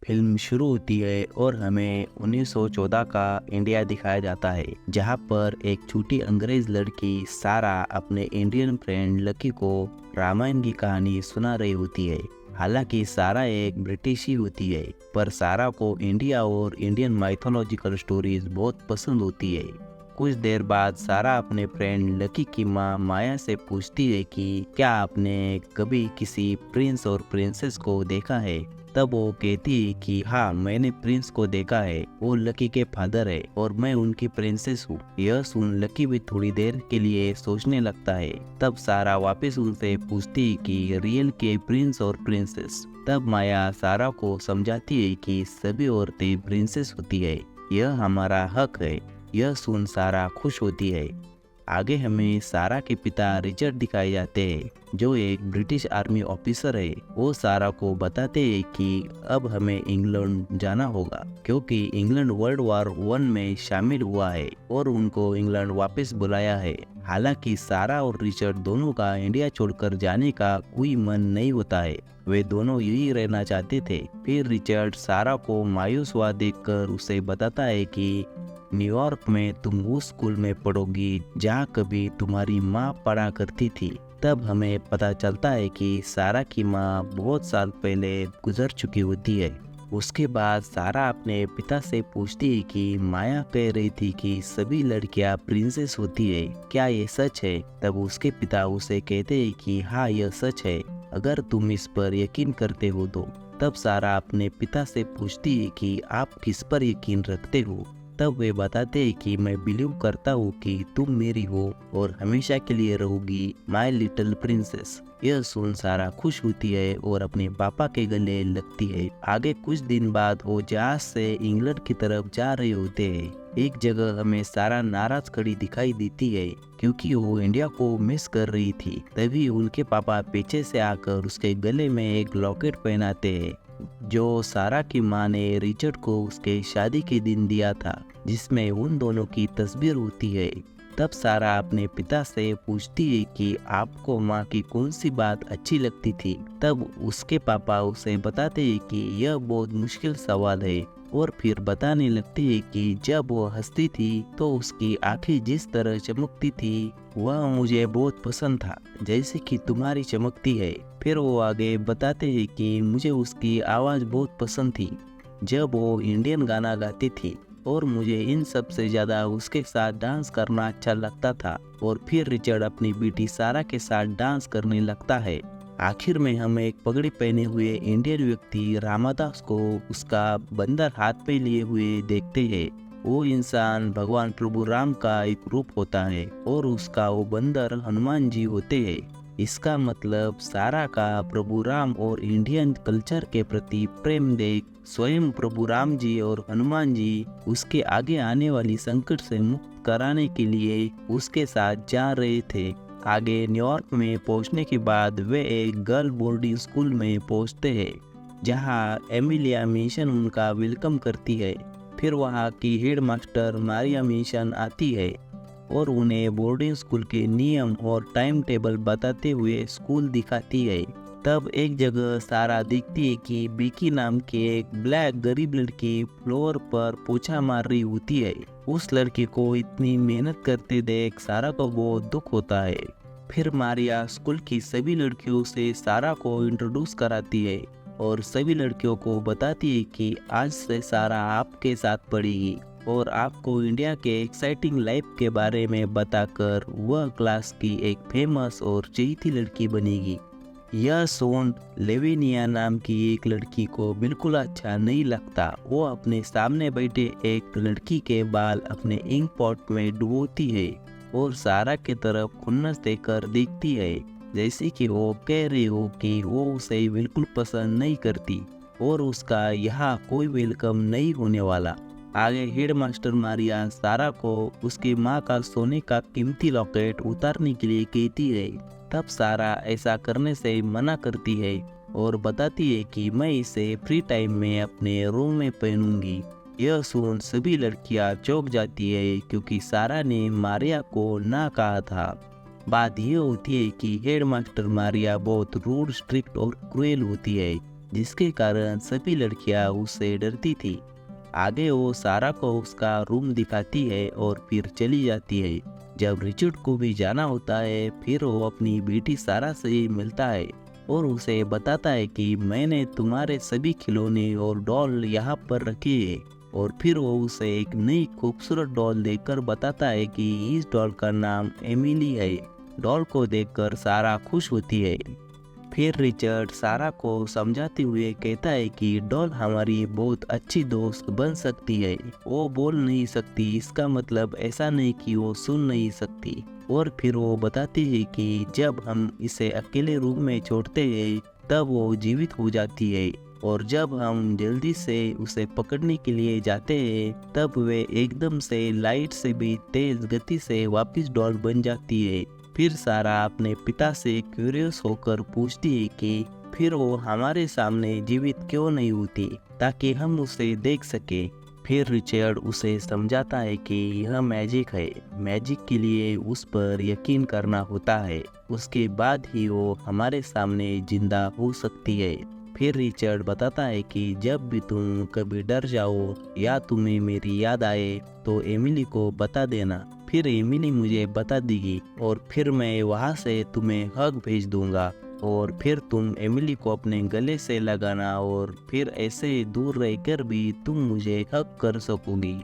Film शुरू होती है और हमें 1914 का इंडिया दिखाया जाता है, जहां पर एक छोटी अंग्रेज लड़की सारा अपने इंडियन फ्रेंड लकी को रामायण की कहानी सुना रही होती है। हालांकि सारा एक ब्रिटिश ही होती है, पर सारा को इंडिया और इंडियन माइथोलॉजिकल स्टोरीज बहुत पसंद होती है। कुछ देर बाद सारा अपने फ्रेंड लकी की माँ माया से पूछती है कि क्या आपने कभी किसी प्रिंस और प्रिंसेस को देखा है। तब वो कहती है कि हाँ, मैंने प्रिंस को देखा है, वो लकी के फादर है और मैं उनकी प्रिंसेस हूँ। यह सुन लकी भी थोड़ी देर के लिए सोचने लगता है। तब सारा वापस उनसे पूछती है कि रियल के प्रिंस और प्रिंसेस। तब माया सारा को समझाती है कि सभी औरतें प्रिंसेस होती है, यह हमारा हक है। यह सुन सारा खुश होती है। आगे हमें सारा के पिता रिचर्ड दिखाए जाते हैं, जो एक ब्रिटिश आर्मी ऑफिसर है। वो सारा को बताते हैं कि अब हमें इंग्लैंड जाना होगा, क्योंकि इंग्लैंड वर्ल्ड वॉर 1 में शामिल हुआ है और उनको इंग्लैंड वापस बुलाया है। हालांकि सारा और रिचर्ड दोनों का इंडिया छोड़कर जाने का कोई मन नहीं होता है, वे दोनों यही रहना चाहते थे। फिर रिचर्ड सारा को मायूस हुआ देखकर उसे बताता है कि न्यूयॉर्क में तुम उस स्कूल में पढ़ोगी जहाँ कभी तुम्हारी माँ पढ़ा करती थी। तब हमें पता चलता है कि सारा की माँ बहुत साल पहले गुजर चुकी होती है। उसके बाद सारा अपने पिता से पूछती है कि माया कह रही थी कि सभी लड़कियां प्रिंसेस होती है, क्या ये सच है। तब उसके पिता उसे कहते हैं कि हाँ, यह सच है, अगर तुम इस पर यकीन करते हो तो। तब सारा अपने पिता से पूछती है कि आप किस पर यकीन रखते हो। तब वे बताते हैं कि मैं बिलीव करता हूँ कि तुम मेरी हो और हमेशा के लिए रहोगी, माय लिटिल प्रिंसेस। यह सुन सारा खुश होती है और अपने पापा के गले लगती है। आगे कुछ दिन बाद वो जहाज से इंग्लैंड की तरफ जा रहे होते हैं। एक जगह हमें सारा नाराज खड़ी दिखाई देती है, क्योंकि वो इंडिया को मिस कर रही थी। तभी उनके पापा पीछे से आकर उसके गले में एक लॉकेट पहनाते हैं, जो सारा की माँ ने रिचर्ड को उसके शादी के दिन दिया था, जिसमें उन दोनों की तस्वीर होती है। तब सारा अपने पिता से पूछती है कि आपको माँ की कौन सी बात अच्छी लगती थी। तब उसके पापा उसे बताते हैं कि यह बहुत मुश्किल सवाल है, और फिर बताने लगते हैं कि जब वो हंसती थी तो उसकी आंखें जिस तरह चमकती थी वह मुझे बहुत पसंद था, जैसे कि तुम्हारी चमकती है। फिर वो आगे बताते हैं कि मुझे उसकी आवाज़ बहुत पसंद थी जब वो इंडियन गाना गाती थी, और मुझे इन सब से ज़्यादा उसके साथ डांस करना अच्छा लगता था। और फिर रिचर्ड अपनी बेटी सारा के साथ डांस करने लगता है। आखिर में हम एक पगड़ी पहने हुए इंडियन व्यक्ति रामादास को उसका बंदर हाथ में लिए हुए देखते हैं। वो इंसान भगवान प्रभु राम का एक रूप होता है और उसका वो बंदर हनुमान जी होते हैं। इसका मतलब सारा का प्रभु राम और इंडियन कल्चर के प्रति प्रेम देख स्वयं प्रभु राम जी और हनुमान जी उसके आगे आने वाली संकट से मुक्त कराने के लिए उसके साथ जा रहे थे। आगे न्यूयॉर्क में पहुंचने के बाद वे एक गर्ल बोर्डिंग स्कूल में पहुंचते हैं, जहां एमिलिया मिशन उनका वेलकम करती है। फिर वहां की हेड मास्टर मारिया मिशन आती है और उन्हें बोर्डिंग स्कूल के नियम और टाइम टेबल बताते हुए स्कूल दिखाती है। तब एक जगह सारा देखती है कि बिकी नाम की एक ब्लैक गरीब लड़की फ्लोर पर पोछा मार रही होती है। उस लड़की को इतनी मेहनत करते देख सारा को बहुत दुख होता है। फिर मारिया स्कूल की सभी लड़कियों से सारा को इंट्रोड्यूस कराती है और सभी लड़कियों को बताती है कि आज से सारा आपके साथ पढ़ेगी और आपको इंडिया के एक्साइटिंग लाइफ के बारे में बताकर वह क्लास की एक फेमस और चहेती लड़की बनेगी। यह सुन लेविनिया नाम की एक लड़की को बिल्कुल अच्छा नहीं लगता। वो अपने सामने बैठे एक लड़की के बाल अपने इंक पॉट में डुबोती है और सारा की तरफ खुन्नस देकर देखती है, जैसे कि वो कह रही हो कि वो उसे बिल्कुल पसंद नहीं करती और उसका यहाँ कोई वेलकम नहीं होने वाला। आगे हेड मास्टर मारिया सारा को उसकी माँ का सोने का कीमती लॉकेट उतारने के लिए कहती है। तब सारा ऐसा करने से मना करती है और बताती है कि मैं इसे फ्री टाइम में अपने रूम में पहनूंगी। यह सुन सभी लड़कियां चौंक जाती है, क्योंकि सारा ने मारिया को ना कहा था। बात यह होती है कि हेड मास्टर मारिया बहुत रूड, स्ट्रिक्ट और क्रूएल होती है। जिसके कारण सभी लड़कियां उससे डरती थी। आगे वो सारा को उसका रूम दिखाती है और फिर चली जाती है। जब रिचर्ड को भी जाना होता है, फिर वो अपनी बेटी सारा से मिलता है और उसे बताता है कि मैंने तुम्हारे सभी खिलौने और डॉल यहाँ पर रखे हैं। और फिर वो उसे एक नई खूबसूरत डॉल देकर बताता है कि इस डॉल का नाम एमिली है। डॉल को देखकर सारा खुश होती है। फिर रिचर्ड सारा को समझाते हुए कहता है कि डॉल हमारी बहुत अच्छी दोस्त बन सकती है। वो बोल नहीं सकती, इसका मतलब ऐसा नहीं कि वो सुन नहीं सकती। और फिर वो बताती है कि जब हम इसे अकेले रूम में छोड़ते हैं तब वो जीवित हो जाती है, और जब हम जल्दी से उसे पकड़ने के लिए जाते हैं तब वे एकदम से लाइट से भी तेज गति से वापस डॉल बन जाती है। फिर सारा अपने पिता से क्यूरियस होकर पूछती है कि फिर वो हमारे सामने जीवित क्यों नहीं होती ताकि हम उसे देख सके। फिर रिचर्ड उसे समझाता है कि यह मैजिक है, मैजिक के लिए उस पर यकीन करना होता है, उसके बाद ही वो हमारे सामने जिंदा हो सकती है। फिर रिचर्ड बताता है कि जब भी तुम कभी डर जाओ या तुम्हें मेरी याद आए तो एमिली को बता देना। फिर एमिली मुझे बता देगी और फिर मैं वहाँ से तुम्हें हग भेज दूंगा, और फिर तुम एमिली को अपने गले से लगाना और फिर ऐसे दूर रहकर भी तुम मुझे हग कर सकोगी।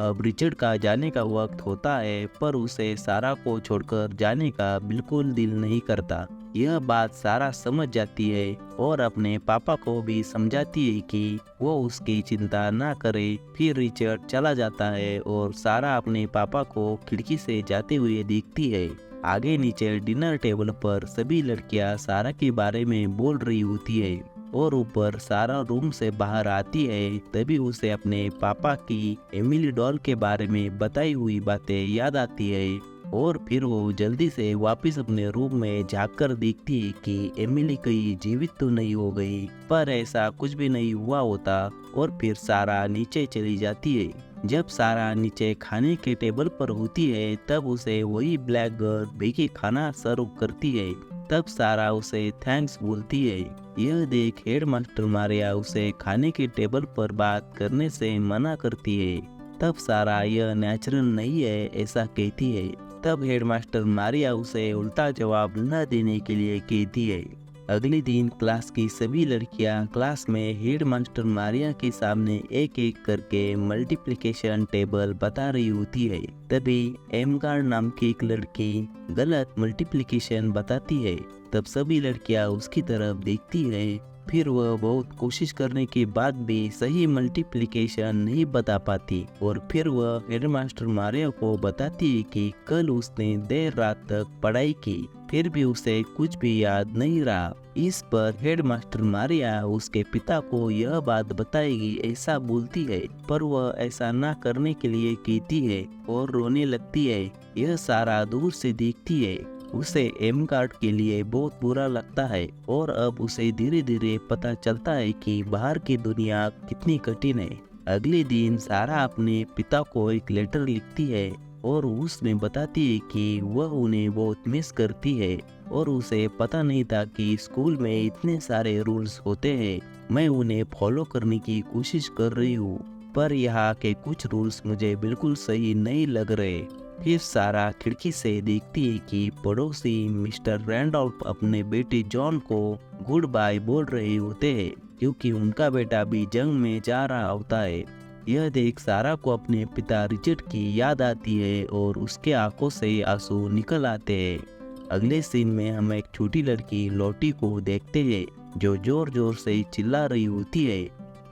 अब रिचर्ड का जाने का वक्त होता है, पर उसे सारा को छोड़कर जाने का बिल्कुल दिल नहीं करता। यह बात सारा समझ जाती है और अपने पापा को भी समझाती है कि वो उसकी चिंता ना करे। फिर रिचर्ड चला जाता है और सारा अपने पापा को खिड़की से जाते हुए देखती है। आगे नीचे डिनर टेबल पर सभी लड़कियां सारा के बारे में बोल रही होती है, और ऊपर सारा रूम से बाहर आती है तभी उसे अपने पापा की एमिली डॉल के बारे में बताई हुई बातें याद आती है। और फिर वो जल्दी से वापस अपने रूम में जाकर देखती है कि एमिली कहीं जीवित तो नहीं हो गई, पर ऐसा कुछ भी नहीं हुआ होता। और फिर सारा नीचे चली जाती है। जब सारा नीचे खाने के टेबल पर होती है तब उसे वही ब्लैक गर्ल बेकी खाना सर्व करती है। तब सारा उसे थैंक्स बोलती है। यह देख हेडमास्टर मारिया उसे खाने के टेबल पर बात करने से मना करती है। तब सारा यह नेचुरल नहीं है ऐसा कहती है। तब हेडमास्टर मारिया उसे उल्टा जवाब न देने के लिए कहती है। अगले दिन क्लास की सभी लड़कियां क्लास में हेडमास्टर मारिया के सामने एक एक करके मल्टीप्लिकेशन टेबल बता रही होती है। तभी एमगार्ड नाम की एक लड़की गलत मल्टीप्लिकेशन बताती है। तब सभी लड़कियां उसकी तरफ देखती है। फिर वह बहुत कोशिश करने के बाद भी सही मल्टीप्लिकेशन नहीं बता पाती, और फिर वह हेडमास्टर मारिया को बताती है कि कल उसने देर रात तक पढ़ाई की, फिर भी उसे कुछ भी याद नहीं रहा। इस पर हेडमास्टर मारिया उसके पिता को यह बात बताएगी ऐसा बोलती है, पर वह ऐसा ना करने के लिए कहती है और रोने लगती है। यह सारा दूर से देखती है। उसे एमगार्ड के लिए बहुत बुरा लगता है, और अब उसे धीरे धीरे पता चलता है कि बाहर की दुनिया कितनी कठिन है। अगले दिन सारा अपने पिता को एक लेटर लिखती है और उसमें बताती है कि वह उन्हें बहुत मिस करती है, और उसे पता नहीं था कि स्कूल में इतने सारे रूल्स होते हैं। मैं उन्हें फॉलो करने की कोशिश कर रही हूँ, पर यहाँ के कुछ रूल्स मुझे बिल्कुल सही नहीं लग रहे। फिर सारा खिड़की से देखती है कि पड़ोसी मिस्टर रैंडॉल्फ अपने बेटे जॉन को गुड बाय बोल रहे होते हैं, क्योंकि उनका बेटा भी जंग में जा रहा होता है। यह देख सारा को अपने पिता रिचर्ड की याद आती है और उसके आंखों से आंसू निकल आते हैं। अगले सीन में हम एक छोटी लड़की लोटी को देखते हैं जो जोर जोर से चिल्ला रही होती है,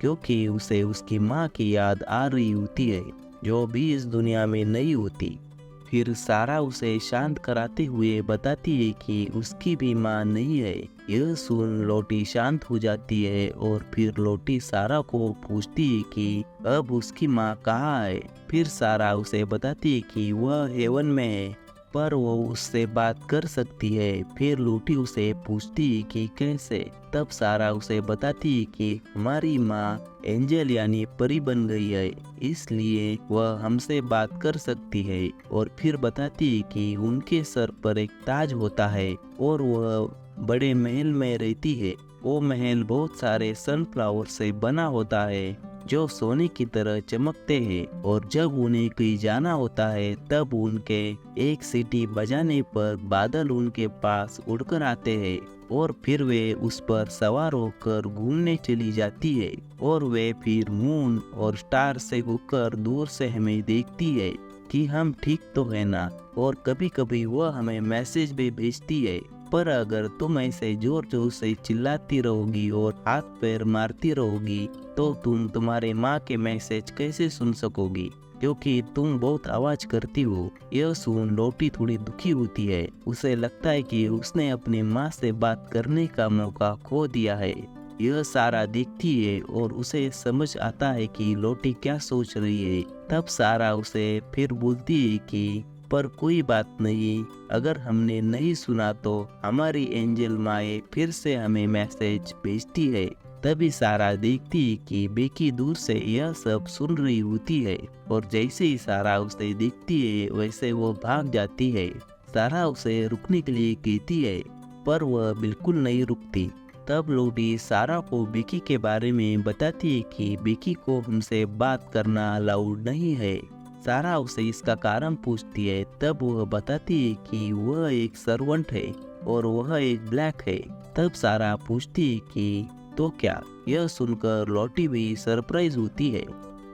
क्योंकि उसे उसकी माँ की याद आ रही होती है जो भी इस दुनिया में नहीं होती। फिर सारा उसे शांत कराते हुए बताती है कि उसकी भी माँ नहीं है। यह सुन लोटी शांत हो जाती है, और फिर लोटी सारा को पूछती है कि अब उसकी माँ कहाँ है। फिर सारा उसे बताती है कि वह हेवन में है, पर वो उससे बात कर सकती है। फिर लोटी उसे पूछती है कि कैसे। तब सारा उसे बताती है कि हमारी माँ एंजल यानी परी बन गई है, इसलिए वह हमसे बात कर सकती है। और फिर बताती है कि उनके सर पर एक ताज होता है और वह बड़े महल में रहती है। वो महल बहुत सारे सनफ्लावर से बना होता है जो सोने की तरह चमकते हैं, और जब उन्हें कहीं जाना होता है तब उनके एक सीटी बजाने पर बादल उनके पास उड़कर आते हैं और फिर वे उस पर सवार होकर घूमने चली जाती है, और वे फिर मून और स्टार से होकर दूर से हमें देखती है कि हम ठीक तो है ना, और कभी कभी वह हमें मैसेज भी भेजती है। पर अगर तुम ऐसे जोर जोर से चिल्लाती रहोगी और हाथ पैर मारती रहोगी तो तुम तुम्हारे माँ के मैसेज कैसे सुन सकोगी, क्योंकि तुम बहुत आवाज करती हो। यह सुन लोटी थोड़ी दुखी होती है। उसे लगता है कि उसने अपनी माँ से बात करने का मौका खो दिया है। यह सारा देखती है और उसे समझ आता है कि लोटी क्या सोच रही है। तब सारा उसे फिर बोलती है कि पर कोई बात नहीं, अगर हमने नहीं सुना तो हमारी एंजल माए फिर से हमें मैसेज भेजती है। तभी सारा देखती है कि बेकी दूर से यह सब सुन रही होती है, और जैसे ही सारा उसे देखती है वैसे वो भाग जाती है। सारा उसे रुकने के लिए कहती है पर वह बिल्कुल नहीं रुकती। तब लोटी सारा को बेकी के बारे में बताती है कि बेकी को हमसे बात करना अलाउड नहीं है। सारा उसे इसका कारण पूछती है। तब वह बताती है कि वह एक सर्वेंट है और वह एक ब्लैक है। तब सारा पूछती है कि तो क्या। यह सुनकर लोटी भी सरप्राइज होती है।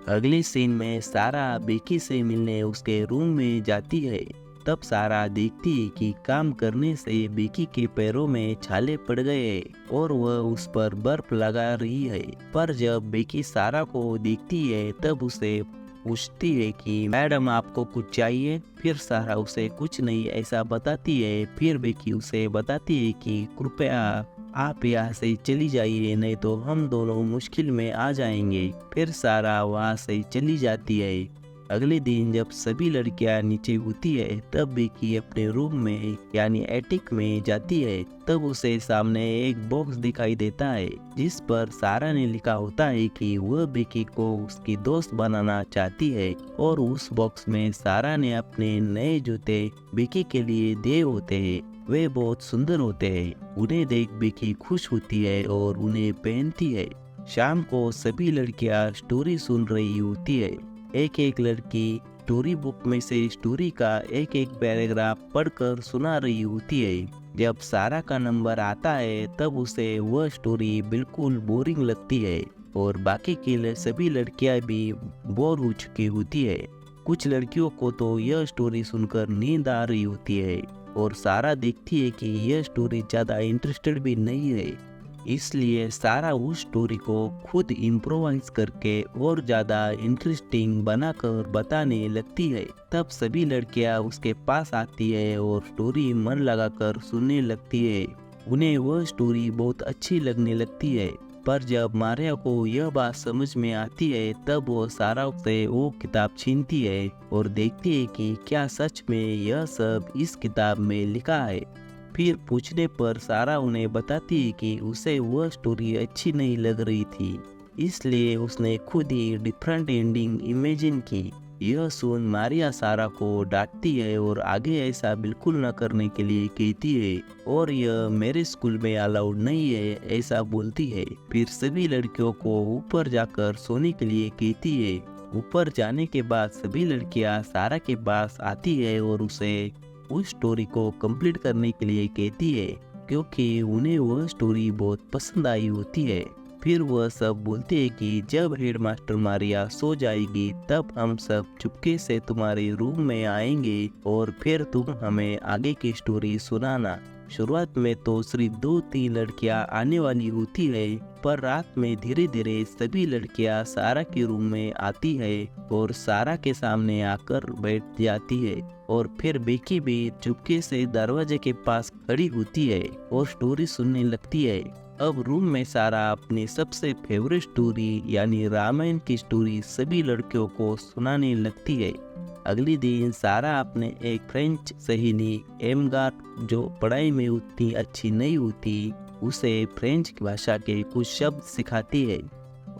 अगले सीन में सारा बेकी से मिलने उसके रूम में जाती है। तब सारा देखती है कि काम करने से बेकी के पैरों में छाले पड़ गए हैं और वह उस पर बर्फ लगा रही है। पर जब बेकी सारा को देखती है तब उसे पूछती है कि मैडम आपको कुछ चाहिए। फिर सारा उसे कुछ नहीं ऐसा बताती है। फिर बेकी उसे बताती है कि कृपया आप यहाँ से चली जाइए, नहीं तो हम दोनों मुश्किल में आ जाएंगे। फिर सारा वहाँ से चली जाती है। अगले दिन जब सभी लड़कियां नीचे होती है तब बेकी अपने रूम में यानी एटिक में जाती है। तब उसे सामने एक बॉक्स दिखाई देता है जिस पर सारा ने लिखा होता है कि वह बेकी को उसकी दोस्त बनाना चाहती है, और उस बॉक्स में सारा ने अपने नए जूते बेकी के लिए दिए होते हैं। वे बहुत सुंदर होते हैं। उन्हें देख बेकी खुश होती है और उन्हें पहनती है। शाम को सभी लड़कियां स्टोरी सुन रही होती है। एक एक लड़की स्टोरी बुक में से स्टोरी का एक एक पैराग्राफ पढ़कर सुना रही होती है। जब सारा का नंबर आता है तब उसे वह स्टोरी बिल्कुल बोरिंग लगती है और बाकी की सभी लड़कियां भी बोर हो चुकी होती है। कुछ लड़कियों को तो यह स्टोरी सुनकर नींद आ रही होती है और सारा देखती है कि यह स्टोरी ज़्यादा इंटरेस्टेड भी नहीं है। इसलिए सारा उस स्टोरी को खुद इम्प्रोवाइज करके और ज़्यादा इंटरेस्टिंग बनाकर बताने लगती है। तब सभी लड़कियां उसके पास आती है और स्टोरी मन लगाकर सुनने लगती है। उन्हें वह स्टोरी बहुत अच्छी लगने लगती है। पर जब मारिया को यह बात समझ में आती है तब वो सारा से वो किताब छीनती है और देखती है कि क्या सच में यह सब इस किताब में लिखा है। फिर पूछने पर सारा उन्हें बताती है कि उसे वह स्टोरी अच्छी नहीं लग रही थी, इसलिए उसने खुद ही डिफरेंट एंडिंग इमेजिन की। यह सुन मारिया सारा को डांटती है और आगे ऐसा बिल्कुल न करने के लिए कहती है, और यह मेरे स्कूल में अलाउड नहीं है ऐसा बोलती है। फिर सभी लड़कियों को ऊपर जाकर सोने के लिए कहती है। ऊपर जाने के बाद सभी लड़कियां सारा के पास आती है और उसे उस स्टोरी को कंप्लीट करने के लिए कहती है, क्योंकि उन्हें वह स्टोरी बहुत पसंद आई होती है। फिर वह सब बोलते हैं कि जब हेडमास्टर मारिया सो जाएगी तब हम सब चुपके से तुम्हारे रूम में आएंगे और फिर तुम हमें आगे की स्टोरी सुनाना। शुरुआत में तो सिर्फ 2-3 लड़कियां आने वाली होती है, पर रात में धीरे धीरे सभी लड़कियां सारा के रूम में आती है और सारा के सामने आकर बैठ जाती है, और फिर बेकी भी चुपके से दरवाजे के पास खड़ी होती है और स्टोरी सुनने लगती है। अब रूम में सारा अपनी सबसे फेवरेट स्टोरी यानी रामायण की स्टोरी सभी लड़कियों को सुनाने लगती है। अगले दिन सारा अपने एक फ्रेंच सहेली एमगार, जो पढ़ाई में उतनी अच्छी नहीं होती, उसे फ्रेंच भाषा के कुछ शब्द सिखाती है।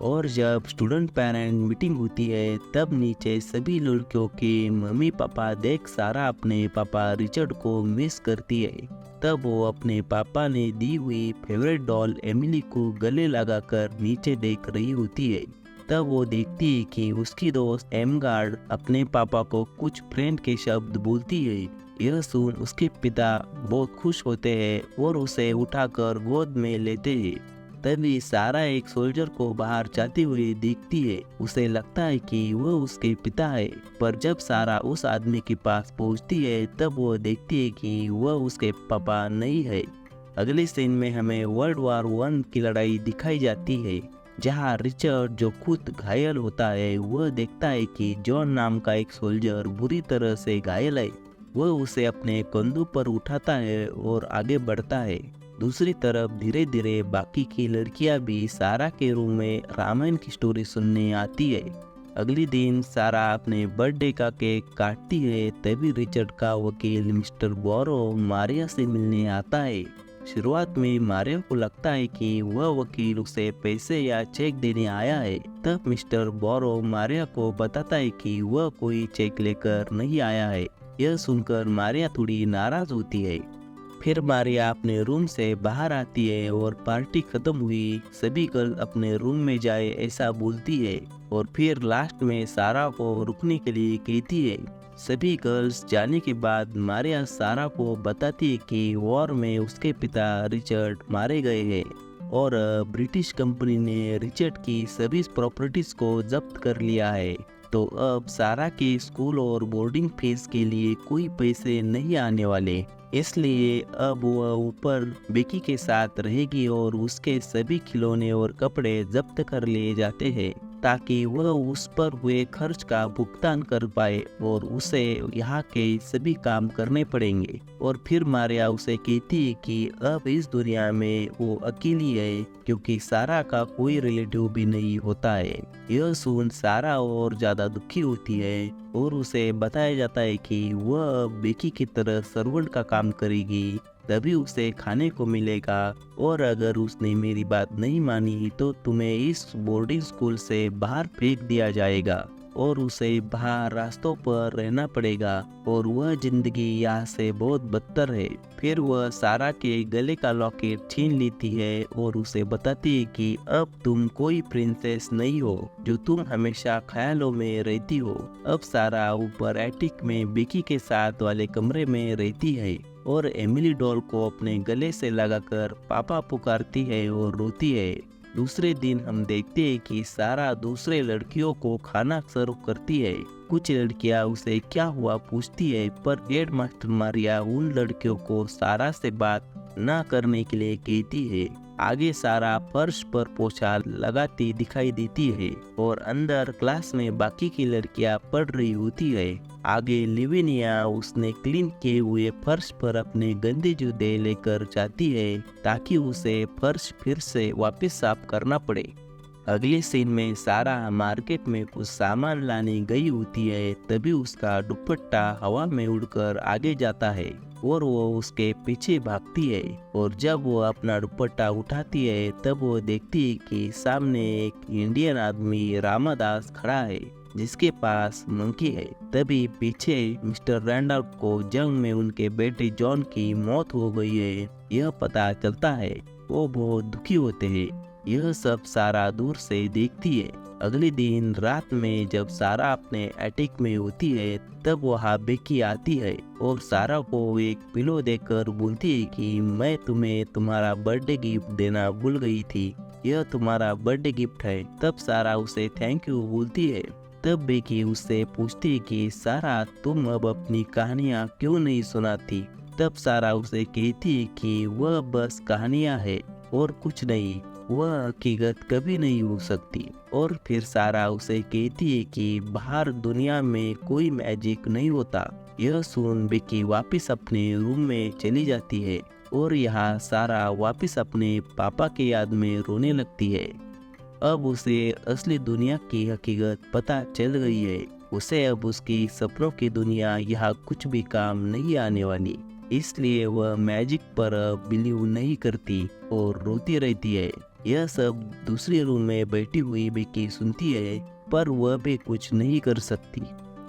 और जब स्टूडेंट पेरेंट मीटिंग होती है तब नीचे सभी लड़कियों के मम्मी पापा देख सारा अपने पापा रिचर्ड को मिस करती है। तब वो अपने पापा ने दी हुई फेवरेट डॉल एमिली को गले लगाकर नीचे देख रही होती है। तब वो देखती है कि उसकी दोस्त एमगार्ड अपने पापा को कुछ फ्रेंड के शब्द बोलती है। यह सुन उसके पिता बहुत खुश होते हैं और उसे उठाकर गोद में लेते हैं। तभी सारा एक सोल्जर को बाहर जाते हुए देखती है। उसे लगता है कि वह उसके पिता है, पर जब सारा उस आदमी के पास पहुंचती है तब वो देखती है कि वह उसके पापा नहीं है। अगले सीन में हमें वर्ल्ड वार 1 की लड़ाई दिखाई जाती है, जहां रिचर्ड जो खुद घायल होता है वह देखता है कि जॉन नाम का एक सोल्जर बुरी तरह से घायल है। वह उसे अपने कंधों पर उठाता है और आगे बढ़ता है। दूसरी तरफ धीरे धीरे बाकी की लड़कियां भी सारा के रूम में रामायण की स्टोरी सुनने आती है। अगले दिन सारा अपने बर्थडे का केक काटती है, तभी रिचर्ड का वकील मिस्टर बोरो मारिया से मिलने आता है। शुरुआत में मारिया को लगता है कि वह वकील उसे पैसे या चेक देने आया है। तब मिस्टर बोरो मारिया को बताता है कि वह कोई चेक लेकर नहीं आया है। यह सुनकर मारिया थोड़ी नाराज होती है। फिर मारिया अपने रूम से बाहर आती है और पार्टी खत्म हुई, सभी गर्ल अपने रूम में जाए ऐसा बोलती है और फिर लास्ट में सारा को रुकने के लिए कहती है। सभी गर्ल्स जाने के बाद मारिया सारा को बताती है कि वॉर में उसके पिता रिचर्ड मारे गए हैं और ब्रिटिश कंपनी ने रिचर्ड की सभी प्रॉपर्टीज को जब्त कर लिया है। तो अब सारा के स्कूल और बोर्डिंग फीस के लिए कोई पैसे नहीं आने वाले, इसलिए अब वह ऊपर बेकी के साथ रहेगी और उसके सभी खिलौने और कपड़े जब्त कर लिए जाते हैं ताकि वह उस पर हुए खर्च का भुगतान कर पाए और उसे यहाँ के सभी काम करने पड़ेंगे। और फिर मारिया उसे कहती है कि अब इस दुनिया में वो अकेली है क्योंकि सारा का कोई रिलेटिव भी नहीं होता है। यह सुन सारा और ज्यादा दुखी होती है और उसे बताया जाता है कि वह बेकी की तरह सर्वेंट का काम करेगी, तभी उसे खाने को मिलेगा और अगर उसने मेरी बात नहीं मानी तो तुम्हें इस बोर्डिंग स्कूल से बाहर फेंक दिया जाएगा और उसे बाहर रास्तों पर रहना पड़ेगा और वह जिंदगी यहाँ से बहुत बदतर है। फिर वह सारा के गले का लॉकेट छीन लेती है और उसे बताती है कि अब तुम कोई प्रिंसेस नहीं हो जो तुम हमेशा ख्यालों में रहती हो। अब सारा ऊपर एटिक में बेकी के साथ वाले कमरे में रहती है और एमिली डॉल को अपने गले से लगाकर पापा पुकारती है और रोती है। दूसरे दिन हम देखते हैं कि सारा दूसरे लड़कियों को खाना सर्व करती है। कुछ लड़कियां उसे क्या हुआ पूछती है, पर हेड मास्टर मारिया उन लड़कियों को सारा से बात न करने के लिए कहती है। आगे सारा फर्श पर पोछा लगाती दिखाई देती है और अंदर क्लास में बाकी की लड़कियां पढ़ रही होती है। आगे लिविनिया उसने क्लीन किए हुए फर्श पर अपने गंदे जूते लेकर जाती है ताकि उसे फर्श फिर से वापस साफ करना पड़े। अगले सीन में सारा मार्केट में कुछ सामान लाने गई होती है, तभी उसका दुपट्टा हवा में उड़कर आगे जाता है और वो उसके पीछे भागती है और जब वो अपना दुपट्टा उठाती है तब वो देखती है कि सामने एक इंडियन आदमी रामादास खड़ा है जिसके पास मंकी है। तभी पीछे मिस्टर रैंडल्फ को जंग में उनके बेटे जॉन की मौत हो गई है यह पता चलता है। वो बहुत दुखी होते हैं। यह सब सारा दूर से देखती है। अगले दिन रात में जब सारा अपने एटिक में होती है तब वहाँ बेकी आती है और सारा को एक पिलो देकर बोलती है कि मैं तुम्हें तुम्हारा बर्थडे गिफ्ट देना भूल गई थी, यह तुम्हारा बर्थडे गिफ्ट है। तब सारा उसे थैंक यू बोलती है। तब बेकी उससे पूछती है कि सारा तुम अब अपनी कहानियाँ क्यों नहीं सुनाती। तब सारा उसे कहती है कि वह बस कहानियाँ है और कुछ नहीं, वह हकीकत कभी नहीं हो सकती। और फिर सारा उसे कहती है कि बाहर दुनिया में कोई मैजिक नहीं होता। यह सुन बेकी वापस अपने रूम में चली जाती है और यहाँ सारा वापस अपने पापा की याद में रोने लगती है। अब उसे असली दुनिया की हकीकत पता चल गई है। उसे अब उसकी सपनों की दुनिया यहाँ कुछ भी काम नहीं आने वाली, इसलिए वह मैजिक पर बिलीव नहीं करती और रोती रहती है। यह सब दूसरे रूम में बैठी हुई बेकी सुनती है, पर वह भी कुछ नहीं कर सकती।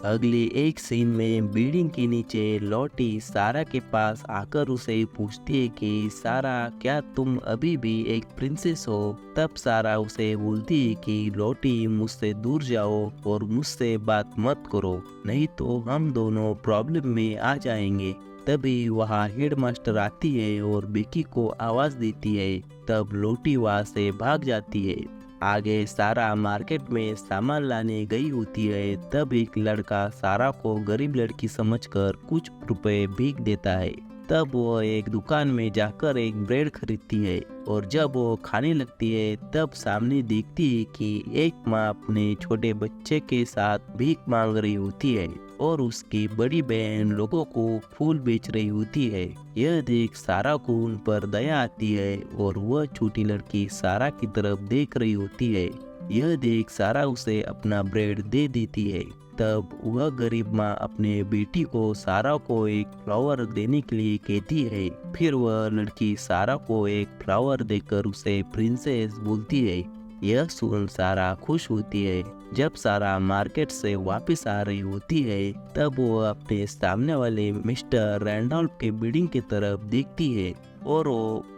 अगले एक सीन में बिल्डिंग के नीचे लॉटी सारा के पास आकर उसे पूछती है कि सारा, क्या तुम अभी भी एक प्रिंसेस हो? तब सारा उसे बोलती है कि लॉटी, मुझसे दूर जाओ और मुझसे बात मत करो, नहीं तो हम दोनों प्रॉब्लम में आ जाएंगे। तभी वहाँ हेडमास्टर आती है और बेकी को आवाज देती है। तब लॉटी वहाँ से भाग जाती है। आगे सारा मार्केट में सामान लाने गई होती है। तब एक लड़का सारा को गरीब लड़की समझकर कुछ रुपए भीख देता है। तब वो एक दुकान में जाकर एक ब्रेड खरीदती है और जब वो खाने लगती है तब सामने देखती है कि एक माँ अपने छोटे बच्चे के साथ भीख मांग रही होती है और उसकी बड़ी बहन लोगों को फूल बेच रही होती है। यह देख सारा को उन पर दया आती है और वह छोटी लड़की सारा की तरफ देख रही होती है। यह देख सारा उसे अपना ब्रेड दे देती है। तब वह गरीब माँ अपने बेटी को सारा को एक फ्लावर देने के लिए कहती है। फिर वह लड़की सारा को एक फ्लावर देकर उसे प्रिंसेस बोलती है। यह सुन सारा खुश होती है। जब सारा मार्केट से वापस आ रही होती है तब वो अपने सामने वाले मिस्टर रैंडॉल्फ के बिल्डिंग की तरफ देखती है और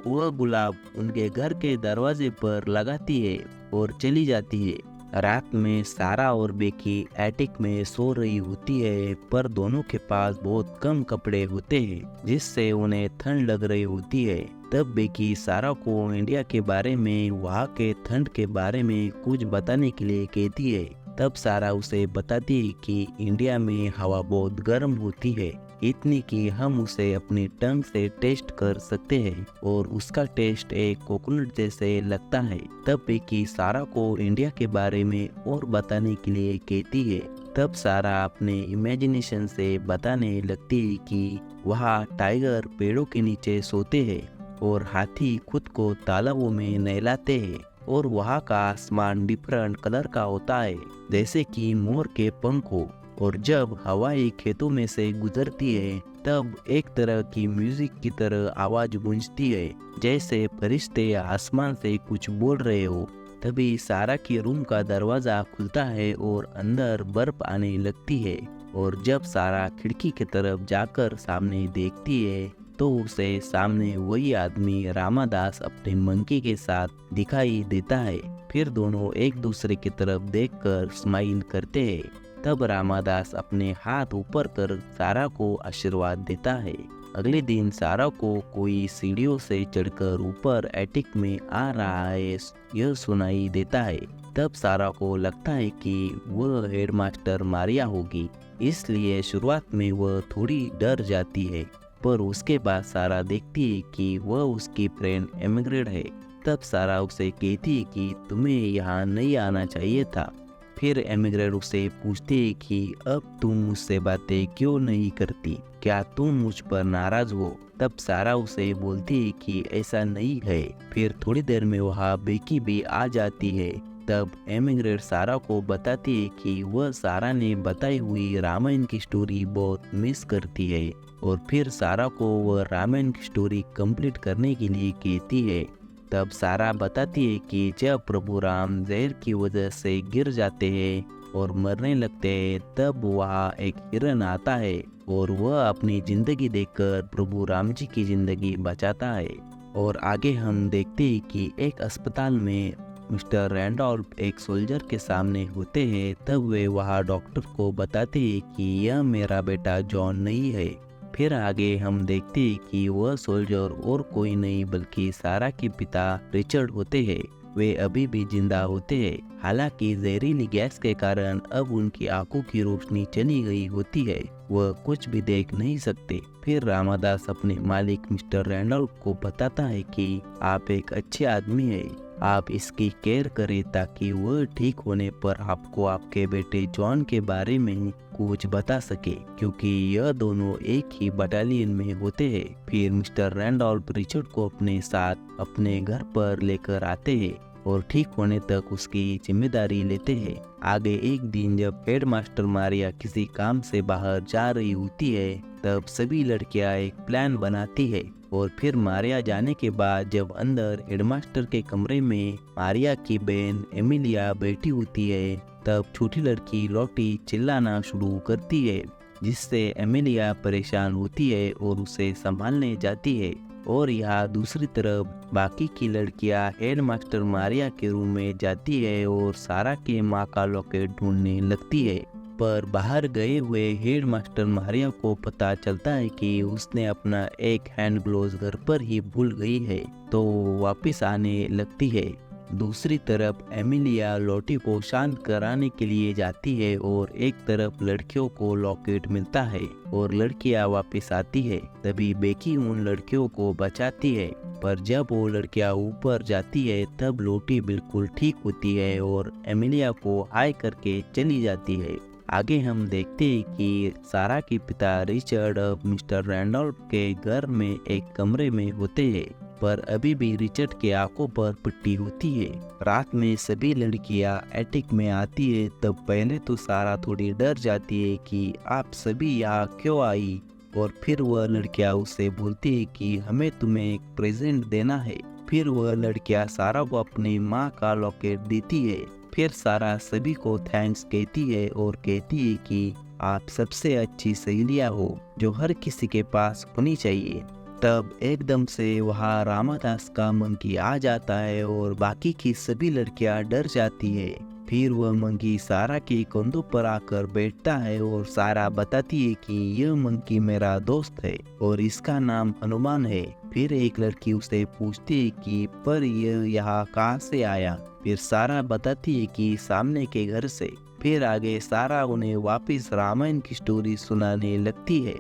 वह गुलाब उनके घर के दरवाजे पर लगाती है और चली जाती है। रात में सारा और बेकी एटिक में सो रही होती है, पर दोनों के पास बहुत कम कपड़े होते हैं जिससे उन्हें ठंड लग रही होती है। तब बेकी सारा को इंडिया के बारे में, वहाँ के ठंड के बारे में कुछ बताने के लिए कहती है। तब सारा उसे बताती है कि इंडिया में हवा बहुत गर्म होती है, इतनी कि हम उसे अपनी टंग से टेस्ट कर सकते हैं और उसका टेस्ट एक कोकोनट जैसे लगता है। तब बेकी सारा को इंडिया के बारे में और बताने के लिए कहती है। तब सारा अपने इमेजिनेशन से बताने लगती है कि वहाँ टाइगर पेड़ों के नीचे सोते हैं और हाथी खुद को तालाबों में नहलाते हैं और वहाँ का आसमान डिफरेंट कलर का होता है जैसे कि मोर के पंख हो, और जब हवाएं खेतों में से गुजरती है तब एक तरह की म्यूजिक की तरह आवाज गूंजती है जैसे फरिश्ते आसमान से कुछ बोल रहे हो। तभी सारा के रूम का दरवाजा खुलता है और अंदर बर्फ आने लगती है और जब सारा खिड़की की तरफ जाकर सामने देखती है तो उसे सामने वही आदमी रामादास अपने मंकी के साथ दिखाई देता है। फिर दोनों एक दूसरे की तरफ देखकर स्माइल करते हैं। तब रामादास अपने हाथ ऊपर कर सारा को आशीर्वाद देता है। अगले दिन सारा को कोई सीढ़ियों से चढ़कर ऊपर एटिक में आ रहा है यह सुनाई देता है। तब सारा को लगता है कि वह हेडमास्टर मारिया होगी, इसलिए शुरुआत में वह थोड़ी डर जाती है, पर उसके बाद सारा देखती है कि वह उसकी फ्रेंड एमिग्रेट है। तब सारा उसे कहती है कि तुम्हें यहाँ नहीं आना चाहिए था। फिर एमिग्रेट उसे पूछती है कि अब तुम मुझसे बातें क्यों नहीं करती, क्या तुम मुझ पर नाराज हो? तब सारा उसे बोलती है कि ऐसा नहीं है। फिर थोड़ी देर में वहाँ बेकी भी आ जाती है। तब एमिग्रेट सारा को बताती है कि वह सारा ने बताई हुई रामायण की स्टोरी बहुत मिस करती है और फिर सारा को वह रामायण की स्टोरी कंप्लीट करने के लिए कहती है। तब सारा बताती है कि जब प्रभु राम जहर की वजह से गिर जाते हैं और मरने लगते हैं तब वहाँ एक हिरन आता है और वह अपनी जिंदगी देकर प्रभु राम जी की जिंदगी बचाता है। और आगे हम देखते हैं कि एक अस्पताल में मिस्टर रैंडॉल्फ एक सोल्जर के सामने होते हैं। तब वे वहाँ डॉक्टर को बताते हैं कि यह मेरा बेटा जॉन नहीं है। फिर आगे हम देखते हैं कि वह सोल्जर और कोई नहीं बल्कि सारा के पिता रिचर्ड होते हैं। वे अभी भी जिंदा होते हैं, हालांकि जहरीली गैस के कारण अब उनकी आंखों की रोशनी चली गई होती है, वह कुछ भी देख नहीं सकते। फिर रामादास अपने मालिक मिस्टर रैंडॉल्फ को बताता है कि आप एक अच्छे आदमी हैं, आप इसकी केयर करें ताकि वह ठीक होने पर आपको आपके बेटे जॉन के बारे में कुछ बता सके, क्योंकि यह दोनों एक ही बटालियन में होते हैं। फिर मिस्टर रैंडॉल्फ रिचर्ड को अपने साथ अपने घर पर लेकर आते हैं और ठीक होने तक उसकी जिम्मेदारी लेते हैं। आगे एक दिन जब हेडमास्टर मारिया किसी काम से बाहर जा रही होती है तब सभी लड़कियां एक प्लान बनाती है और फिर मारिया जाने के बाद जब अंदर हेडमास्टर के कमरे में मारिया की बहन एमिलिया बैठी होती है तब छोटी लड़की लॉटी चिल्लाना शुरू करती है, जिससे एमिलिया परेशान होती है और उसे संभालने जाती है। और यहाँ दूसरी तरफ बाकी की लड़कियाँ हेडमास्टर मारिया के रूम में जाती है और सारा के माँ का लॉकेट ढूंढने लगती है। पर बाहर गए हुए हेडमास्टर मारिया को पता चलता है कि उसने अपना एक हैंड ग्लोव्स घर पर ही भूल गई है, तो वो वापस आने लगती है। दूसरी तरफ एमिलिया लॉटी को शांत कराने के लिए जाती है और एक तरफ लड़कियों को लॉकेट मिलता है और लड़कियां वापस आती है। तभी बेकी उन लड़कियों को बचाती है, पर जब वो लड़कियां ऊपर जाती है तब लॉटी बिल्कुल ठीक होती है और एमिलिया को हाय करके चली जाती है। आगे हम देखते हैं कि सारा के पिता रिचर्ड अब मिस्टर रैंडॉल्फ के घर में एक कमरे में होते हैं, पर अभी भी रिचर्ड के आंखों पर पट्टी होती है। रात में सभी लड़कियां एटिक में आती है, तब पहले तो सारा थोड़ी डर जाती है कि आप सभी यहाँ क्यों आई, और फिर वह लड़कियां उससे बोलती है कि हमें तुम्हें एक प्रेजेंट देना है। फिर वह लड़कियां सारा को अपनी माँ का लॉकेट देती है। फिर सारा सभी को थैंक्स कहती है और कहती है कि आप सबसे अच्छी सहेलियां हो जो हर किसी के पास होनी चाहिए। तब एकदम से वहाँ रामादास का मंकी आ जाता है और बाकी की सभी लड़कियां डर जाती है। फिर वह मंकी सारा के कंधों पर आकर बैठता है और सारा बताती है कि यह मंकी मेरा दोस्त है और इसका नाम हनुमान है। फिर एक लड़की उसे पूछती है कि पर यह यहाँ कहाँ से आया। फिर सारा बताती है कि सामने के घर से। फिर आगे सारा उन्हें वापस रामायण की स्टोरी सुनाने लगती है।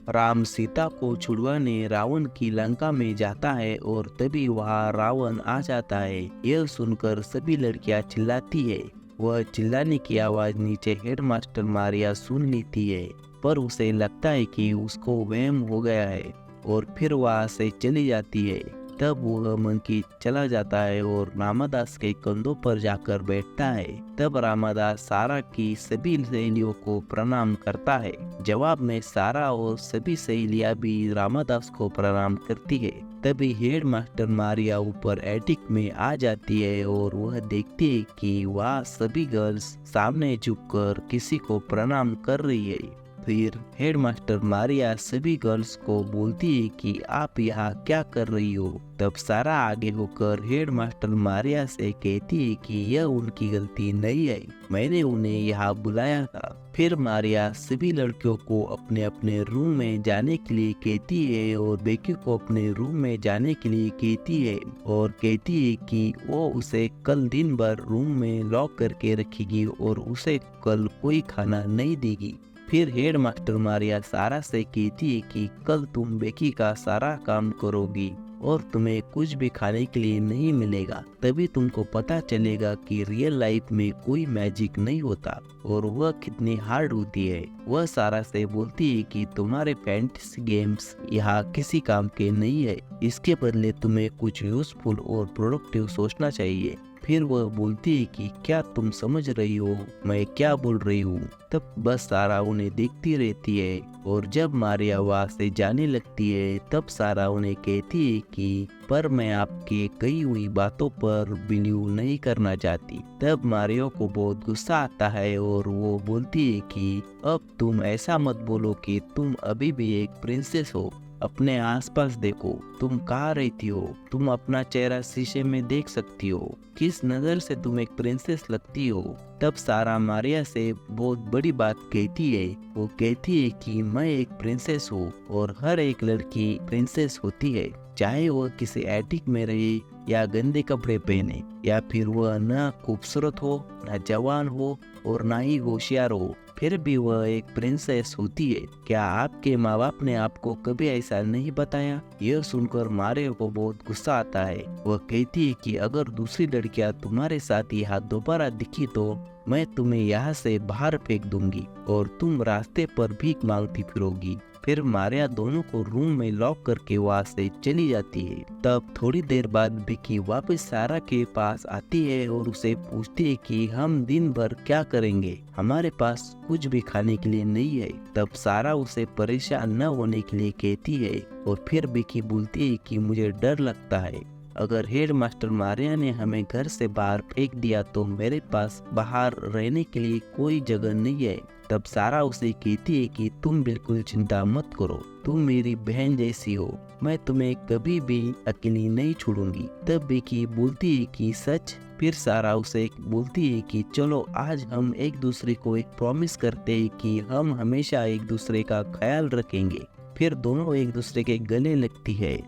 राम सीता को छुड़वाने रावण की लंका में जाता है और तभी वहाँ रावण आ जाता है। यह सुनकर सभी लड़कियां चिल्लाती है। वह चिल्लाने की आवाज नीचे हेडमास्टर मारिया सुन लेती है, पर उसे लगता है कि उसको वहम हो गया है और फिर वहाँ से चली जाती है। तब वह मंकी चला जाता है और रामादास के कंधों पर जाकर बैठता है। तब रामादास सारा की सभी सहेलियों को प्रणाम करता है। जवाब में सारा और सभी सहेलियां भी रामादास को प्रणाम करती है। तभी हेडमास्टर मारिया ऊपर एटिक में आ जाती है और वह देखती है कि वहाँ सभी गर्ल्स सामने झुककर किसी को प्रणाम कर रही है। फिर हेडमास्टर मारिया सभी गर्ल्स को बोलती है कि आप यहाँ क्या कर रही हो। तब सारा आगे होकर हेडमास्टर मारिया से कहती है कि यह उनकी गलती नहीं है, मैंने उन्हें यहाँ बुलाया था। फिर मारिया सभी लड़कियों को अपने अपने रूम में जाने के लिए कहती है और बेकी को अपने रूम में जाने के लिए कहती है और कहती है कि वो उसे कल दिन भर रूम में लॉक करके रखेगी और उसे कल कोई खाना नहीं देगी। फिर हेडमास्टर मारिया सारा से कहती है कि कल तुम बेकी का सारा काम करोगी और तुम्हें कुछ भी खाने के लिए नहीं मिलेगा। तभी तुमको पता चलेगा कि रियल लाइफ में कोई मैजिक नहीं होता और वह कितनी हार्ड होती है। वह सारा से बोलती है कि तुम्हारे फैंटेसी गेम्स यहाँ किसी काम के नहीं है, इसके बदले तुम्हें कुछ यूजफुल और प्रोडक्टिव सोचना चाहिए। फिर वह बोलती है कि क्या तुम समझ रही हो मैं क्या बोल रही हूँ। तब बस सारा उन्हें देखती रहती है और जब मारिया वहाँ से जाने लगती है तब सारा उन्हें कहती है कि पर मैं आपके कही हुई बातों पर बिलीव नहीं करना चाहती। तब मारिया को बहुत गुस्सा आता है और वो बोलती है कि अब तुम ऐसा मत बोलो कि तुम अभी भी एक प्रिंसेस हो। अपने आसपास देखो, तुम कहाँ रहती हो, तुम अपना चेहरा शीशे में देख सकती हो, किस नजर से तुम एक प्रिंसेस लगती हो। तब सारा मारिया से बहुत बड़ी बात कहती है। वो कहती है कि मैं एक प्रिंसेस हूँ और हर एक लड़की प्रिंसेस होती है, चाहे वह किसी एटिक में रहे या गंदे कपड़े पहने या फिर वह न खूबसूरत हो, न जवान हो और न ही होशियार हो, फिर भी वह एक प्रिंसेस होती है। क्या आपके माँ बाप ने आपको कभी ऐसा नहीं बताया? यह सुनकर मारिया को बहुत गुस्सा आता है। वह कहती है कि अगर दूसरी लड़कियां तुम्हारे साथ यहाँ दोबारा दिखी तो मैं तुम्हें यहाँ से बाहर फेंक दूंगी और तुम रास्ते पर भीख मांगती फिरोगी। फिर मारिया दोनों को रूम में लॉक करके वहाँ से चली जाती है। तब थोड़ी देर बाद बिकी वापस सारा के पास आती है और उसे पूछती है कि हम दिन भर क्या करेंगे, हमारे पास कुछ भी खाने के लिए नहीं है। तब सारा उसे परेशान न होने के लिए कहती है और फिर बिकी बोलती है कि मुझे डर लगता है, अगर हेड मास्टर मारिया ने हमें घर से बाहर फेंक दिया तो मेरे पास बाहर रहने के लिए कोई जगह नहीं है। तब सारा उसे कहती है कि तुम बिल्कुल चिंता मत करो, तुम मेरी बहन जैसी हो, मैं तुम्हें कभी भी अकेली नहीं छोड़ूंगी। तब बेकी बोलती है कि सच? फिर सारा उसे बोलती है कि चलो आज हम एक दूसरे को एक प्रॉमिस करते हैं कि हम हमेशा एक दूसरे का ख्याल रखेंगे। फिर दोनों एक दूसरे के गले लगती है।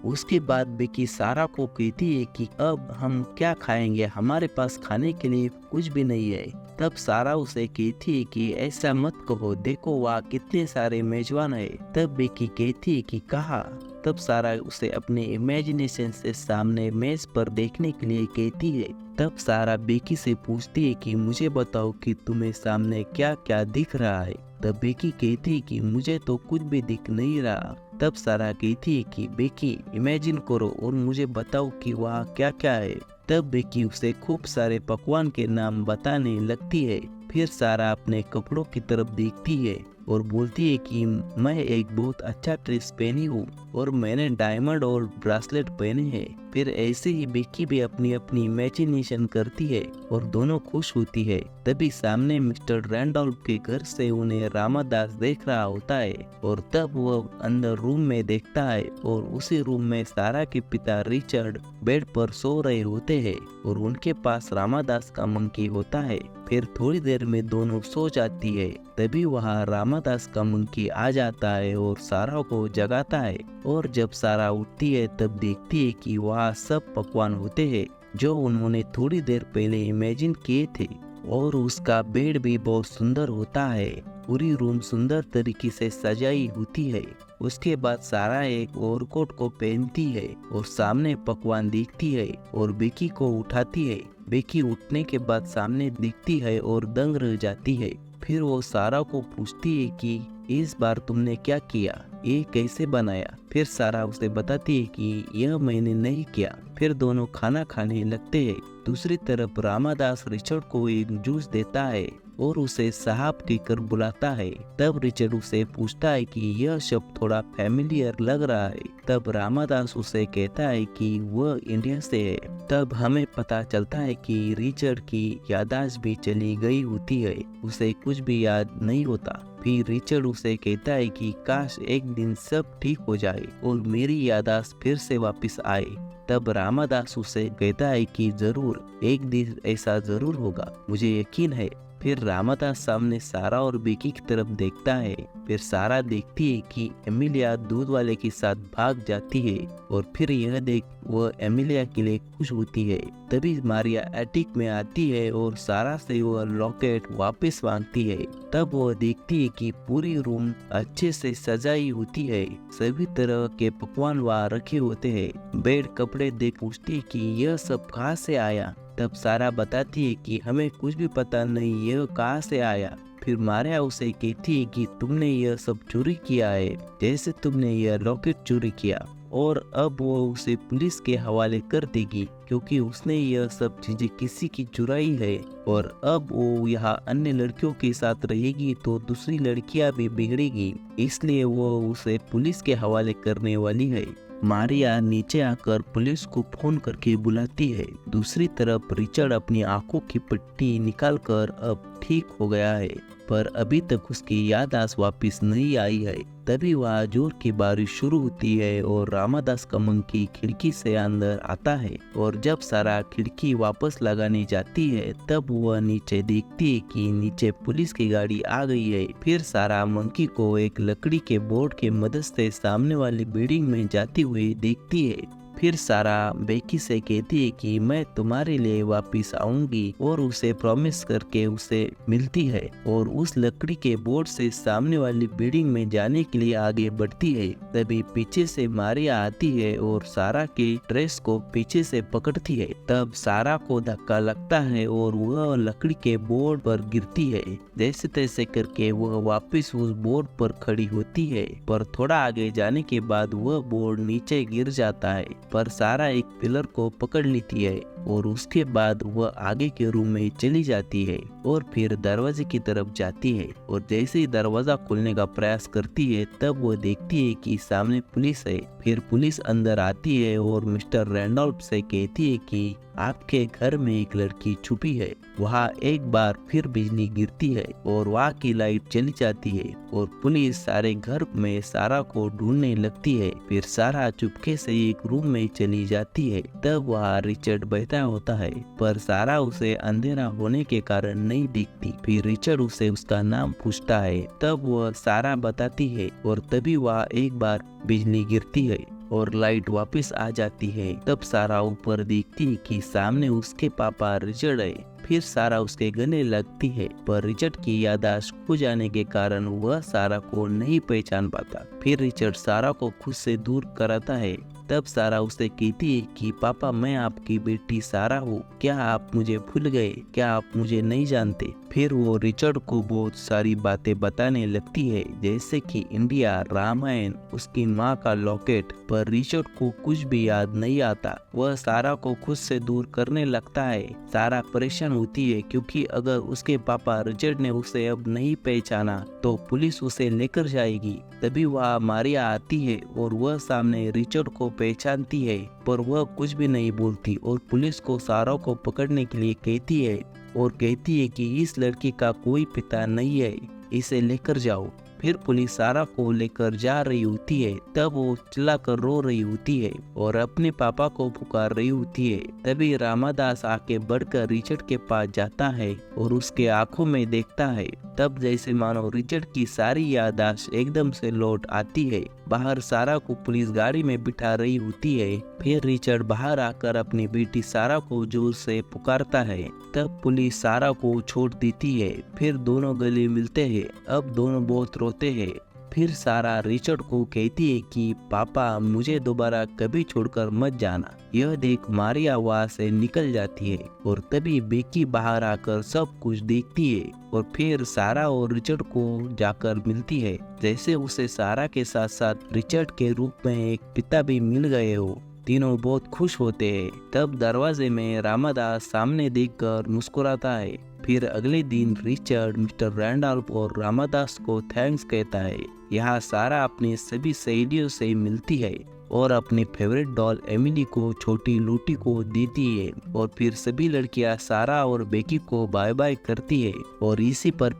उसके बाद बेकी सारा को कहती है कि अब हम क्या खाएंगे, हमारे पास खाने के लिए कुछ भी नहीं है। तब सारा उसे कहती है कि ऐसा मत कहो, देखो वहाँ कितने सारे मेजबान है। तब बेकी कहती है कि कहा? तब सारा उसे अपने इमेजिनेशन से सामने मेज पर देखने के लिए कहती है। तब सारा बेकी से पूछती है कि मुझे बताओ कि तुम्हें सामने क्या क्या दिख रहा है। तब बेकी कहती है कि मुझे तो कुछ भी दिख नहीं रहा। तब सारा कहती है कि बेकी इमेजिन करो और मुझे बताओ कि वहाँ क्या क्या है। तब बेकी उसे खूब सारे पकवान के नाम बताने लगती है। फिर सारा अपने कपड़ों की तरफ देखती है और बोलती है कि मैं एक बहुत अच्छा ड्रेस पहनी हूँ और मैंने डायमंड और ब्रासलेट पहने हैं। फिर ऐसे ही बेकी भी अपनी अपनी इमेजिनेशन करती है और दोनों खुश होती है। तभी सामने मिस्टर रैंडॉल्फ के घर से उन्हें रामादास देख रहा होता है और तब वह अंदर रूम में देखता है और उसी रूम में सारा के पिता रिचर्ड बेड पर सो रहे होते हैं और उनके पास रामादास का मंकी होता है। फिर थोड़ी देर में दोनों सो जाती है। तभी वहाँ रामादास का मंकी आ जाता है और सारा को जगाता है और जब सारा उठती है तब देखती है कि वहाँ सब पकवान होते हैं जो उन्होंने थोड़ी देर पहले इमेजिन किए थे और उसका बेड भी बहुत सुंदर होता है। पूरी रूम सुंदर तरीके से सजाई होती है। उसके बाद सारा एक ओवरकोट को पहनती है और सामने पकवान देखती है और बेकी को उठाती है। बेकी उठने के बाद सामने दिखती है और दंग रह जाती है। फिर वो सारा को पूछती है कि इस बार तुमने क्या किया, ये कैसे बनाया। फिर सारा उसे बताती है कि यह मैंने नहीं किया। फिर दोनों खाना खाने लगते हैं। दूसरी तरफ रामादास रिचर्ड को एक जूस देता है और उसे साहब कहकर बुलाता है। तब रिचर्ड उसे पूछता है कि यह शब्द थोड़ा फैमिलियर लग रहा है। तब रामादास उसे कहता है कि वह इंडिया से है। तब हमें पता चलता है कि रिचर्ड की याददाश्त भी चली गई होती है, उसे कुछ भी याद नहीं होता। फिर रिचर्ड उसे कहता है कि काश एक दिन सब ठीक हो जाए और मेरी याददाश्त फिर से वापस आए। तब रामादास उसे कहता है कि जरूर एक दिन ऐसा जरूर होगा, मुझे यकीन है। फिर रामादास सामने सारा और बेकी की तरफ देखता है। फिर सारा देखती है कि एमिलिया दूध वाले के साथ भाग जाती है और फिर यह देख वह एमिलिया के लिए खुश होती है। तभी मारिया एटिक में आती है और सारा से वह लॉकेट वापस मांगती है। तब वह देखती है कि पूरी रूम अच्छे से सजाई होती है, सभी तरह के पकवान वहाँ रखे होते हैं। बेड कपड़े देख पूछती है कि यह सब कहाँ से आया। तब सारा बताती है कि हमें कुछ भी पता नहीं यह कहाँ से आया। फिर मारिया उसे कहती है कि तुमने यह सब चोरी किया है, जैसे तुमने यह लॉकेट चोरी किया, और अब वो उसे पुलिस के हवाले कर देगी क्योंकि उसने यह सब चीजें किसी की चुराई है और अब वो यहाँ अन्य लड़कियों के साथ रहेगी तो दूसरी लड़कियां भी बिगड़ेगी, इसलिए वो उसे पुलिस के हवाले करने वाली है। मारिया नीचे आकर पुलिस को फोन करके बुलाती है। दूसरी तरफ रिचर्ड अपनी आंखों की पट्टी निकालकर अब ठीक हो गया है, पर अभी तक उसकी याददाश्त वापस नहीं आई है। तभी वहाँ जोर की बारिश शुरू होती है और रामादास का मंकी खिड़की से अंदर आता है और जब सारा खिड़की वापस लगाने जाती है तब वह नीचे देखती है कि नीचे पुलिस की गाड़ी आ गई है। फिर सारा मंकी को एक लकड़ी के बोर्ड के मदद से सामने वाली बिल्डिंग में जाती हुई देखती है। फिर सारा बेकी से कहती है कि मैं तुम्हारे लिए वापस आऊंगी और उसे प्रॉमिस करके उसे मिलती है और उस लकड़ी के बोर्ड से सामने वाली बिल्डिंग में जाने के लिए आगे बढ़ती है। तभी पीछे से मारिया आती है और सारा के ड्रेस को पीछे से पकड़ती है। तब सारा को धक्का लगता है और वह लकड़ी के बोर्ड पर गिरती है। जैसे तैसे करके वह वापस उस बोर्ड पर खड़ी होती है, पर थोड़ा आगे जाने के बाद वह बोर्ड नीचे गिर जाता है, पर सारा एक पिलर को पकड़ लेती है और उसके बाद वह आगे के रूम में चली जाती है और फिर दरवाजे की तरफ जाती है और जैसे ही दरवाजा खोलने का प्रयास करती है तब वो देखती है कि सामने पुलिस है। फिर पुलिस अंदर आती है और मिस्टर रैंडॉल्फ से कहती है कि आपके घर में एक लड़की छुपी है। वहाँ एक बार फिर बिजली गिरती है और वहाँ की लाइट चली जाती है और पुलिस सारे घर में सारा को ढूंढने लगती है। फिर सारा चुपके से एक रूम में चली जाती है। तब वहाँ रिचर्ड बैठा होता है पर सारा उसे अंधेरा होने के कारण नहीं दिखती। फिर रिचर्ड उसे उसका नाम पूछता है, तब वह सारा बताती है और तभी वहाँ एक बार बिजली गिरती है और लाइट वापस आ जाती है। तब सारा ऊपर देखती है कि सामने उसके पापा रिचर्ड है। फिर सारा उसके गले लगती है पर रिचर्ड की याददाश्त खो जाने के कारण वह सारा को नहीं पहचान पाता। फिर रिचर्ड सारा को खुद से दूर कराता है। तब सारा उसे कहती है कि पापा, मैं आपकी बेटी सारा हूँ, क्या आप मुझे भूल गए? क्या आप मुझे नहीं जानते? फिर वो रिचर्ड को बहुत सारी बातें बताने लगती है, जैसे कि इंडिया, रामायण, उसकी माँ का लॉकेट। पर रिचर्ड को कुछ भी याद नहीं आता। वह सारा को खुद से दूर करने लगता है। सारा परेशान होती है क्योंकि अगर उसके पापा रिचर्ड ने उसे अब नहीं पहचाना तो पुलिस उसे लेकर जाएगी। तभी वह मारिया आती है और वह सामने रिचर्ड को पहचानती है पर वह कुछ भी नहीं बोलती और पुलिस को सारा को पकड़ने के लिए कहती है और कहती है कि इस लड़की का कोई पिता नहीं है, इसे लेकर जाओ। फिर पुलिस सारा को लेकर जा रही होती है। तब वो चिल्लाकर रो रही होती है और अपने पापा को पुकार रही होती है। तभी रामादास आके बढ़कर रिचर्ड के पास जाता है और उसके आंखों में देखता है। तब जैसे मानो रिचर्ड की सारी याददाश्त एकदम से लौट आती है। बाहर सारा को पुलिस गाड़ी में बिठा रही होती है। फिर रिचर्ड बाहर आकर अपनी बेटी सारा को जोर से पुकारता है। तब पुलिस सारा को छोड़ देती है। फिर दोनों गले मिलते हैं। अब दोनों बहुत रोते हैं। फिर सारा रिचर्ड को कहती है कि पापा, मुझे दोबारा कभी छोड़कर मत जाना। यह देख मारिया वहाँ से निकल जाती है और तभी बेकी बाहर आकर सब कुछ देखती है और फिर सारा और रिचर्ड को जाकर मिलती है, जैसे उसे सारा के साथ साथ रिचर्ड के रूप में एक पिता भी मिल गए हो। तीनों बहुत खुश होते हैं। तब दरवाजे में रामादास सामने देखकर मुस्कुराता है। फिर अगले दिन रिचर्ड मिस्टर रैंडॉल्फ और रामादास को थैंक्स कहता है। यहाँ सारा अपनी सभी सहेलियों से मिलती है और अपनी फेवरेट डॉल एमिली को, छोटी लूटी को देती है और फिर सभी लड़कियां सारा और बेकी को बाय बाय करती है और इसी पर